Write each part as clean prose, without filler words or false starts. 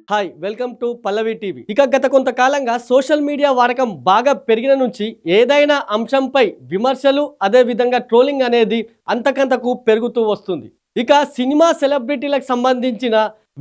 Hi welcome to Pallavi TV. ఇక గత కొంతకాలంగా సోషల్ మీడియా వాడకం బాగా పెరిగిన నుంచి ఏదైనా అంశంపై విమర్శలు అదే విధంగా ట్రోలింగ్ అనేది అంతకంతకు పెరుగుతూ వస్తుంది. ఇక సినిమా సెలబ్రిటీలకు సంబంధించిన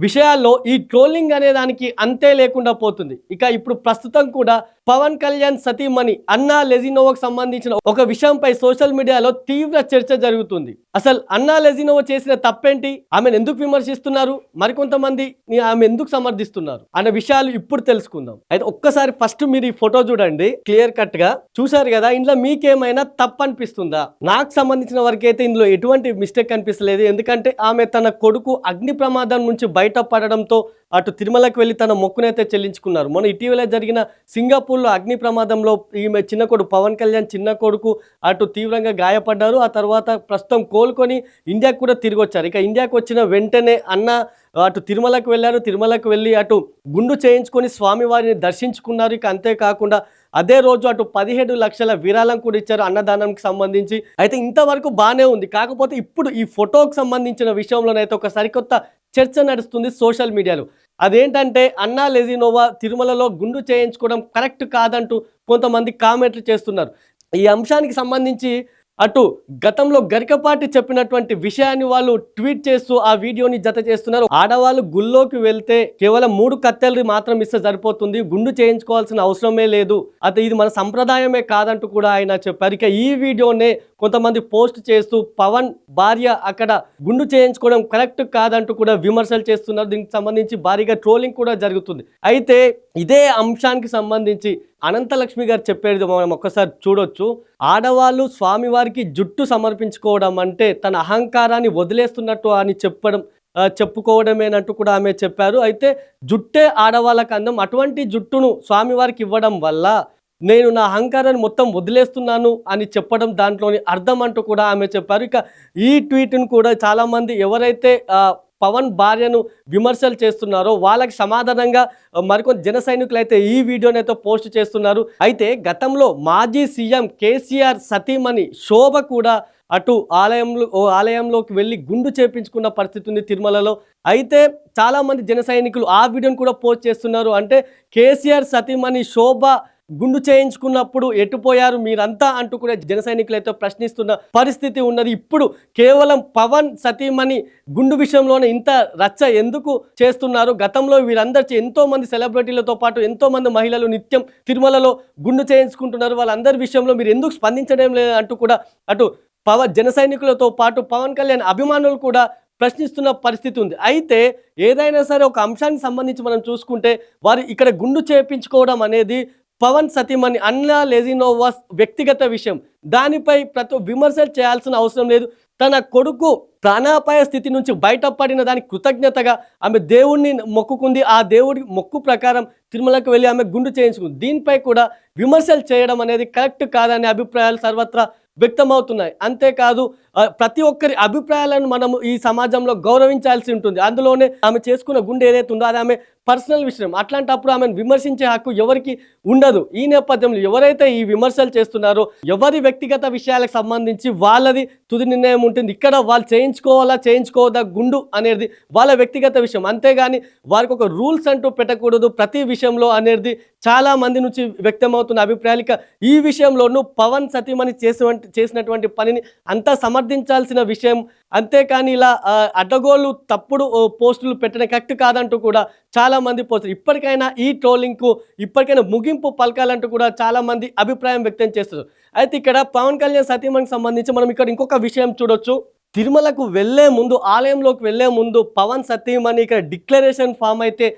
విషయాల్లో ఈ ట్రోలింగ్ అనే దానికి అంతే లేకుండా పోతుంది. ఇక ఇప్పుడు ప్రస్తుతం కూడా పవన్ కళ్యాణ్ సతీమణి అన్నా లెజినోవాకు సంబంధించిన ఒక విషయంపై సోషల్ మీడియాలో తీవ్ర చర్చ జరుగుతుంది. అసలు అన్నా లెజినోవా చేసిన తప్పేంటి, ఆమెను ఎందుకు విమర్శిస్తున్నారు, మరికొంతమంది ఆమె ఎందుకు సమర్థిస్తున్నారు అనే విషయాలు ఇప్పుడు తెలుసుకుందాం. అయితే ఒక్కసారి ఫస్ట్ మీరు ఈ ఫోటో చూడండి, క్లియర్ కట్ గా చూసారు కదా. ఇందులో మీకేమైనా తప్పు అనిపిస్తుందా? నాకు సంబంధించిన వరకైతే ఇందులో ఎటువంటి మిస్టేక్ అనిపిస్తలేదు. ఎందుకంటే ఆమె తన కొడుకు అగ్ని ప్రమాదం నుంచి బయటపడడంతో అటు తిరుమలకు వెళ్ళి తన మొక్కునైతే చెల్లించుకున్నారు. మొన్న ఇటీవల జరిగిన సింగపూర్లో అగ్ని ప్రమాదంలో ఈమె చిన్న కొడుకు పవన్ కళ్యాణ్ చిన్న కొడుకు అటు తీవ్రంగా గాయపడ్డారు. ఆ తర్వాత ప్రస్తుతం కోలుకొని ఇండియాకు కూడా తిరిగి వచ్చారు. ఇక ఇండియాకు వచ్చిన వెంటనే అన్న అటు తిరుమలకు వెళ్ళారు. తిరుమలకు వెళ్ళి అటు గుండు చేయించుకొని స్వామివారిని దర్శించుకున్నారు. ఇక అంతేకాకుండా అదే రోజు అటు 17 లక్షల విరాళం కూడా ఇచ్చారు అన్నదానంకి సంబంధించి. అయితే ఇంతవరకు బాగానే ఉంది. కాకపోతే ఇప్పుడు ఈ ఫోటోకి సంబంధించిన విషయంలోనైతే ఒక సరికొత్త చర్చ నడుస్తుంది సోషల్ మీడియాలో. అదేంటంటే అన్నా లెజినోవా తిరుమలలో గుండు చేయించుకోవడం కరెక్ట్ కాదంటూ కొంతమంది కామెంట్లు చేస్తున్నారు. ఈ అంశానికి సంబంధించి అటు గతంలో గరికపాటి చెప్పినటువంటి విషయాన్ని వాళ్ళు ట్వీట్ చేస్తూ ఆ వీడియోని జత చేస్తున్నారు. ఆడవాళ్ళు గుళ్ళోకి వెళ్తే కేవలం 3 కత్తెలు మాత్రం ఇస్తే సరిపోతుంది, గుండు చేయించుకోవాల్సిన అవసరమే లేదు, అయితే ఇది మన సంప్రదాయమే కాదంటూ కూడా ఆయన చెప్పారు. ఇక ఈ వీడియోనే కొంతమంది పోస్ట్ చేస్తూ పవన్ భార్య అక్కడ గుండు చేయించుకోవడం కరెక్ట్ కాదంటూ కూడా విమర్శలు చేస్తున్నారు. దీనికి సంబంధించి భారీగా ట్రోలింగ్ కూడా జరుగుతుంది. అయితే ఇదే అంశానికి సంబంధించి అనంతలక్ష్మి గారు చెప్పేది మనం ఒక్కసారి చూడొచ్చు. ఆడవాళ్ళు స్వామివారికి జుట్టు సమర్పించుకోవడం అంటే తన అహంకారాన్ని వదిలేస్తున్నట్టు అని చెప్పుకోవడమేనంటూ కూడా ఆమె చెప్పారు. అయితే జుట్టే ఆడవాళ్ళకి అందం, అటువంటి జుట్టును స్వామివారికి ఇవ్వడం వల్ల నేను నా అహంకారాన్ని మొత్తం వదిలేస్తున్నాను అని చెప్పడం దాంట్లోని అర్థం అంటూ కూడా ఆమె చెప్పారు. ఇక ఈ ట్వీట్ను కూడా చాలామంది ఎవరైతే పవన్ భార్యను విమర్శలు చేస్తున్నారో వాళ్ళకి సమాధానంగా మరికొంత జన సైనికులు అయితే ఈ వీడియోనైతే పోస్ట్ చేస్తున్నారు. అయితే గతంలో మాజీ సీఎం కేసీఆర్ సతీమణి శోభ కూడా అటు ఆలయంలోకి వెళ్ళి గుండు చేపించుకున్న పరిస్థితి ఉంది తిరుమలలో. అయితే చాలామంది జన సైనికులు ఆ వీడియోని కూడా పోస్ట్ చేస్తున్నారు. అంటే కేసీఆర్ సతీమణి శోభ గుండు చేయించుకున్నప్పుడు ఎటుపోయారు మీరంతా అంటూ కూడా జన సైనికులైతే ప్రశ్నిస్తున్న పరిస్థితి ఉన్నది. ఇప్పుడు కేవలం పవన్ సతీమణి గుండు విషయంలోనే ఇంత రచ్చ ఎందుకు చేస్తున్నారు? గతంలో వీరందరూ ఎంతో మంది సెలబ్రిటీలతో పాటు ఎంతో మంది మహిళలు నిత్యం తిరుమలలో గుండు చేయించుకుంటున్నారు, వాళ్ళందరి విషయంలో మీరు ఎందుకు స్పందించడం లేదు అంటూ కూడా అటు జన సైనికులతో పాటు పవన్ కళ్యాణ్ అభిమానులు కూడా ప్రశ్నిస్తున్న పరిస్థితి ఉంది. అయితే ఏదైనా సరే ఒక అంశానికి సంబంధించి మనం చూసుకుంటే వారు ఇక్కడ గుండు చేయించుకోవడం అనేది పవన్ సతీమణి అన్నా లెజినోవా వ్యక్తిగత విషయం. దానిపై విమర్శలు చేయాల్సిన అవసరం లేదు. తన కొడుకు ప్రాణాపాయ స్థితి నుంచి బయటపడిన దానికి కృతజ్ఞతగా ఆమె దేవుణ్ణి మొక్కుకుంది. ఆ దేవుడి మొక్కు ప్రకారం తిరుమలకు వెళ్ళి ఆమె గుండు చేయించుకుంది. దీనిపై కూడా విమర్శలు చేయడం అనేది కరెక్ట్ కాదనే అభిప్రాయాలు సర్వత్రా వ్యక్తమవుతున్నాయి. అంతేకాదు ప్రతి ఒక్కరి అభిప్రాయాలను మనము ఈ సమాజంలో గౌరవించాల్సి ఉంటుంది. అందులోనే ఆమె చేసుకున్న గుండె ఏదైతే ఉందో అది ఆమె పర్సనల్ విషయం. అట్లాంటప్పుడు ఆమెను విమర్శించే హక్కు ఎవరికి ఉండదు. ఈ నేపథ్యంలో ఎవరైతే ఈ విమర్శలు చేస్తున్నారో ఎవరి వ్యక్తిగత విషయాలకు సంబంధించి వాళ్ళది తుది నిర్ణయం ఉంటుంది. ఇక్కడ వాళ్ళు చేయించుకోవాలా చేయించుకోవద్దా గుండు అనేది వాళ్ళ వ్యక్తిగత విషయం. అంతేగాని వారికి ఒక రూల్స్ అంటూ పెట్టకూడదు ప్రతి విషయంలో అనేది చాలా మంది నుంచి వ్యక్తమవుతున్న అభిప్రాయాలు. ఇక ఈ విషయంలోనూ పవన్ సతీమణి చేసినటువంటి పనిని అంతా సమర్థించాల్సిన విషయం. అంతేకాని ఇలా అడ్డగోళ్ళు తప్పుడు పోస్టులు పెట్టడం కరెక్ట్ కాదంటూ కూడా చాలా మంది పోస్టులు. ఇప్పటికైనా ఈ ట్రోలింగ్కు ఇప్పటికైనా ముగింపు పలకాలంటూ కూడా చాలా మంది అభిప్రాయం వ్యక్తం చేస్తారు. అయితే ఇక్కడ పవన్ కళ్యాణ్ సతీమణికి సంబంధించి మనం ఇక్కడ ఇంకొక విషయం చూడొచ్చు. తిరుమలకు వెళ్ళే ముందు, ఆలయంలోకి వెళ్ళే ముందు పవన్ సతీమణి ఇక్కడ డిక్లరేషన్ ఫామ్ అయితే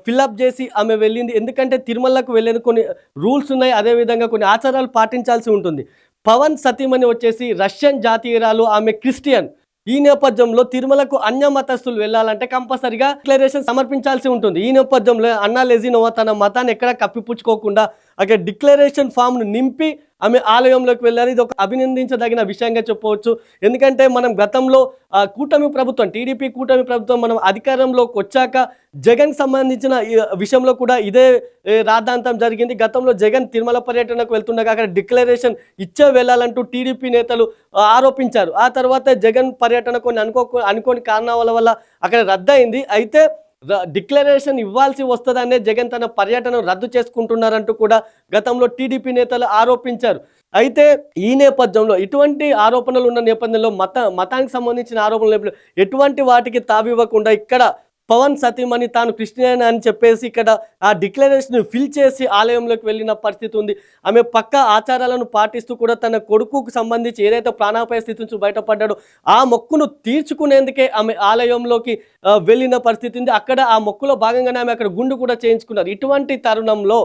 ఫిల్అప్ చేసి ఆమె వెళ్ళింది. ఎందుకంటే తిరుమలకు వెళ్ళేది కొన్ని రూల్స్ ఉన్నాయి, అదేవిధంగా కొన్ని ఆచారాలు పాటించాల్సి ఉంటుంది. పవన్ సతీమణి వచ్చేసి రష్యన్ జాతీయురాలు, ఆమె క్రిస్టియన్. ఈ నేపథ్యంలో తిరుమలకు అన్య మతస్థులు వెళ్ళాలంటే కంపల్సరిగా డిక్లరేషన్ సమర్పించాల్సి ఉంటుంది. ఈ నేపథ్యంలో అన్నా లెజినోవా తన మతాన్ని ఎక్కడా కప్పిపుచ్చుకోకుండా అక్కడ డిక్లరేషన్ ఫామ్ను నింపి ఆమె ఆలయంలోకి వెళ్ళారు. ఇది ఒక అభినందించదగిన విషయంగా చెప్పవచ్చు. ఎందుకంటే మనం గతంలో కూటమి ప్రభుత్వం, టీడీపీ కూటమి ప్రభుత్వం మనం అధికారంలోకి వచ్చాక జగన్ సంబంధించిన విషయంలో కూడా ఇదే రాద్ధాంతం జరిగింది. గతంలో జగన్ తిరుమల పర్యటనకు వెళ్తుండగా అక్కడ డిక్లరేషన్ ఇచ్చే వెళ్ళాలంటూ టీడీపీ నేతలు ఆరోపించారు. ఆ తర్వాత జగన్ పర్యటన కొన్ని అనుకోని కారణాల వల్ల అక్కడ రద్దయింది. అయితే డిక్లరేషన్ ఇవ్వాల్సి వస్తుందనే జగన్ తన పర్యటన రద్దు చేసుకుంటున్నారంటూ కూడా గతంలో టీడీపీ నేతలు ఆరోపించారు. అయితే ఈ నేపథ్యంలో ఇటువంటి ఆరోపణలు ఉన్న నేపథ్యంలో మతానికి సంబంధించిన ఆరోపణలు ఎటువంటి వాటికి తావివ్వకుండా ఇక్కడ పవన్ సతీమణి తాను క్రిస్టియన్ అని చెప్పేసి ఇక్కడ ఆ డిక్లరేషన్ ఫిల్ చేసి ఆలయంలోకి వెళ్ళిన పరిస్థితి ఉంది. ఆమె పక్కా ఆచారాలను పాటిస్తూ కూడా తన కొడుకుకు సంబంధించి ఏదైతే ప్రాణాపాయ స్థితి నుంచి బయటపడ్డాడో ఆ మొక్కును తీర్చుకునేందుకే ఆమె ఆలయంలోకి వెళ్ళిన పరిస్థితి ఉంది. అక్కడ ఆ మొక్కులో భాగంగానే ఆమె అక్కడ గుండు కూడా చేయించుకున్నారు. ఇటువంటి తరుణంలో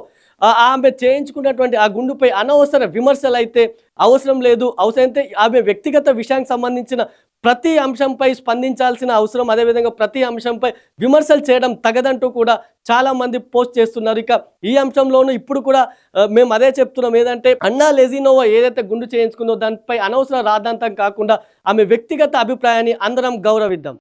ఆమె చేయించుకున్నటువంటి ఆ గుండుపై అనవసర విమర్శలు అయితే అవసరం లేదు. అవసరమైతే ఆమె వ్యక్తిగత విషయానికి సంబంధించిన ప్రతి అంశంపై స్పందించాల్సిన అవసరం, అదేవిధంగా ప్రతి అంశంపై విమర్శలు చేయడం తగదంటూ కూడా చాలామంది పోస్ట్ చేస్తున్నారు. ఇక ఈ అంశంలోనూ ఇప్పుడు కూడా మేము అదే చెప్తున్నాం, ఏదంటే అన్నా లెజినోవా ఏదైతే గుండు చేయించుకుందో దానిపై అనవసర రాద్ధాంతం కాకుండా ఆమె వ్యక్తిగత అభిప్రాయాన్ని అందరం గౌరవిద్దాం.